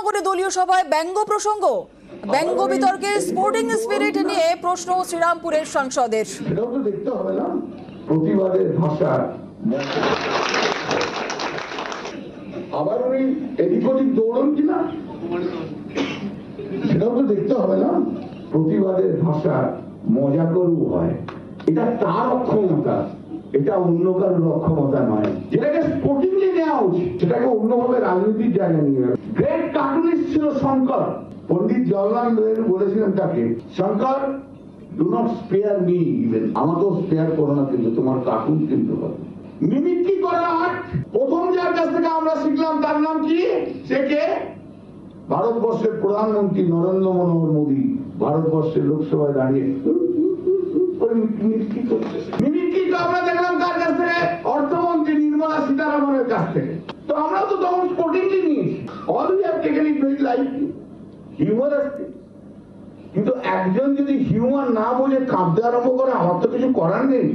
কৃষ্ণনগরে দলীয় সভায় ব্যঙ্গ প্রসঙ্গ, ব্যঙ্গ বিতর্কে স্পোর্টিং স্পিরিট নিয়ে প্রশ্ন শ্রীরামপুরের সাংসদের। সেটাও তো দেখতে হবে না, প্রতিবাদের ভাষা। আবার উনি এদিক ওদিক দৌড়ন কিনা সেটাও তো দেখতে হবে না, প্রতিবাদের ভাষা মজা করু হয়। এটা তার অক্ষমতা, এটা অন্য কারোর অক্ষমতা নয়। যেটাকে স্পোর্টিংলি নেওয়া উচিত সেটাকে অন্যভাবে রাজনীতির জায়গায় নিয়ে যাবে। গ্রেট কার্টুনিস্ট ছিল শঙ্কর। পন্ডিত জওহরলাল নেহরু বলেছিলেন তাকে, Shankar do not spare me even, আমাকেও স্পেয়ার করো না, কিন্তু তোমার কার্টুন কিন্তু হবে। মিমিক্রি করার আর্ট প্রথম যার কাছ থেকে আমরা শিখলাম তার নাম কি? সে কে? ভারতবর্ষের প্রধানমন্ত্রী নরেন্দ্র মনোহর মোদী। ভারতবর্ষের লোকসভায় দাঁড়িয়ে মিমিক্রি তো আমরা দেখলাম কার কাছ থেকে? অর্থমন্ত্রী নির্মলা সীতারামনের কাছ থেকে। তো আমরা তো তখন স্পোর্টিংলি নিয়েছি। All we have taken it very lightly, হিউমারাসলি। কিন্তু একজন যদি হিউমার না বুঝে কাঁদতে আরম্ভ করে, আমার তো কিছু করার নেই।